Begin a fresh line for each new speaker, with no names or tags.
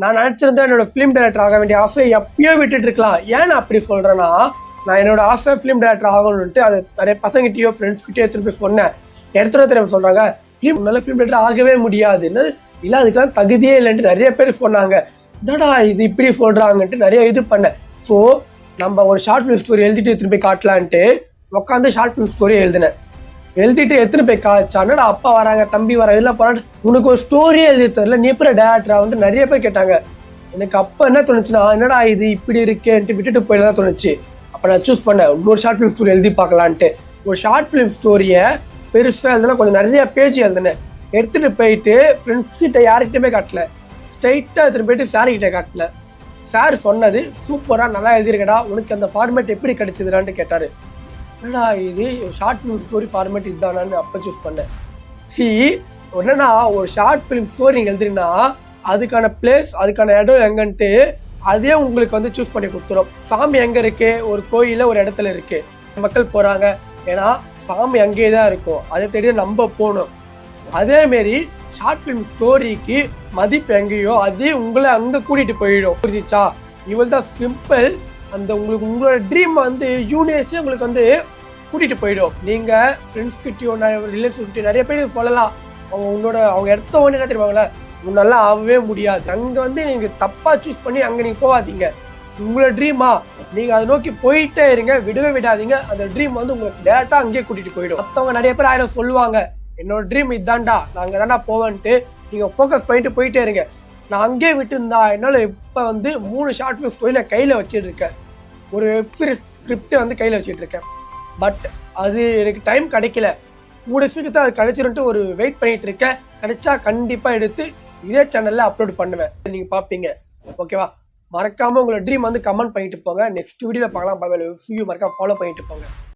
நான் நினைச்சிருந்தா என்னோட ஃபிலிம் டைரக்டர் ஆக வேண்டிய ஆசையை எப்பயோ விட்டுட்டு இருக்கலாம். ஏன் நான் அப்படி சொல்றேன்னா, நான் என்னோட ஆசை ஃபிலிம் டைரக்டர் ஆகணும்ட்டு அது நிறைய பசங்கிட்டயோ ஃப்ரெண்ட்ஸ்கிட்டயோ திருப்பி சொன்னேன். எடுத்துட தெரியாம சொல்றாங்க, நல்ல ஃபிலிம் டைரக்டர் ஆகவே முடியாதுன்னு, இல்லை அதுக்கெல்லாம் தகுதியே இல்லைன்ட்டு நிறைய பேர் சொன்னாங்க. என்னடா இது இப்படி சொல்றாங்கன்ட்டு நிறைய இது பண்ணேன். ஸோ நம்ம ஒரு ஷார்ட் ஃபிலிம் ஸ்டோரி எழுதிட்டு திருப்பி காட்டலான்ட்டு உட்காந்து ஷார்ட் ஃபிலிம் ஸ்டோரி எழுதினேன். எழுதிட்டு எத்தனை போய் காய்ச்சான்னா, அப்பா வராங்க, தம்பி வராங்க, இதெல்லாம் போராட்டு உனக்கு ஒரு ஸ்டோரியே எழுதி தரல, நீ எப்படி டேரக்டரா வந்துட்டு நிறைய பேர் கேட்டாங்க. எனக்கு அப்போ என்ன தோணுச்சுன்னா, என்னடா இது இப்படி இருக்கேன்ட்டு விட்டுட்டு போயிடலாம் தோணுச்சு. அப்போ நான் சூஸ் பண்ணேன் இன்னொரு ஷார்ட் ஃபிலிம் ஸ்டோரி எழுதி பார்க்கலான்ட்டு. ஒரு ஷார்ட் ஃபிலிம் ஸ்டோரியை பெருசாக எழுதுனா கொஞ்சம் நிறைய பேஜ் எழுதினேன். எடுத்துகிட்டு போயிட்டு ஃப்ரெண்ட்ஸ் கிட்ட யாருக்கிட்டே காட்டல, ஸ்ட்ரைட்டாக எடுத்துகிட்டு போயிட்டு சார் கிட்ட காட்டல. சார் சொன்னது, சூப்பராக நல்லா எழுதியிருக்கடா, உனக்கு அந்த ஃபார்மேட் எப்படி கிடைச்சதுடான்ட்டு கேட்டார். என்னடா இது ஷார்ட் ஃபிலிம் ஸ்டோரி ஃபார்மேட் இதுதானான்னு அப்போ சூஸ் பண்ணேன். என்னன்னா ஒரு ஷார்ட் ஃபிலிம் ஸ்டோரி நீங்கள் எழுதுறீங்கன்னா அதுக்கான பிளேஸ், அதுக்கான இடம் எங்கன்ட்டு அதே உங்களுக்கு வந்து சூஸ் பண்ணி கொடுத்துரும். சாமி எங்கே இருக்கு, ஒரு கோயிலில் ஒரு இடத்துல இருக்கு, மக்கள் போகிறாங்க, ஏன்னா சாமி அங்கேயே தான் இருக்கும், அதை தேடி நம்ம போகணும். அதேமாரி ஷார்ட் ஃபிலிம் ஸ்டோரிக்கு மதிப்பு எங்கேயோ அதே உங்களை அங்கே கூட்டிகிட்டு போயிடும். புரிஞ்சிச்சா? இவள் தான் சிம்பிள். அந்த உங்களுக்கு உங்களோட ட்ரீம் வந்து யூனிவர்ஸே உங்களுக்கு வந்து கூட்டிகிட்டு போயிடும். நீங்கள் ஃப்ரெண்ட்ஸ் கிட்டயோ ரிலேட்டிவ்ஸ் கிட்டயோ நிறைய பேர் சொல்லலாம், அவங்க எடுத்த உடனே என்ன தெரியுவாங்களே, உன்னால ஆகவே முடியாது. அங்கே வந்து நீங்கள் தப்பாக சூஸ் பண்ணி அங்கே நீங்கள் போகாதீங்க. உங்களோட ட்ரீமா நீங்கள் அதை நோக்கி போயிட்டே இருங்க, விடவே விடாதீங்க. அந்த ட்ரீம் வந்து உங்களுக்கு டேரெக்டாக அங்கேயே கூட்டிகிட்டு போயிடும். மற்றவங்க நிறைய பேர் ஆயிரம் சொல்லுவாங்க, என்னோட ட்ரீம் இதான்டா, நான் அங்கே தான்டா போவேன்ட்டு நீங்கள் ஃபோக்கஸ் பண்ணிட்டு போயிட்டே இருங்க. நான் அங்கேயே விட்டுருந்தா என்னால் இப்போ வந்து 3 ஷார்ட் ஃபிலிம் ஸ்டோரி நான் கையில் வச்சுட்டு இருக்கேன், ஒரு வெப்சீரிஸ் ஸ்கிரிப்டை வந்து கையில் வச்சுட்டு இருக்கேன். பட் அது எனக்கு டைம் கிடைக்கல. 3 சீக்கிரத்தை அது கிடைச்சிருன்ட்டு ஒரு வெயிட் பண்ணிட்டு இருக்கேன். கிடைச்சா கண்டிப்பாக எடுத்து இதே சேனலில் அப்லோட் பண்ணுவேன், நீங்கள் பார்ப்பீங்க. ஓகேவா? மறக்காமல் உங்களோட ட்ரீம் வந்து கமெண்ட் பண்ணிட்டு போங்க. நெக்ஸ்ட் வீடியோவில் பார்க்கலாம். மறக்காம ஃபாலோ பண்ணிட்டு போங்க.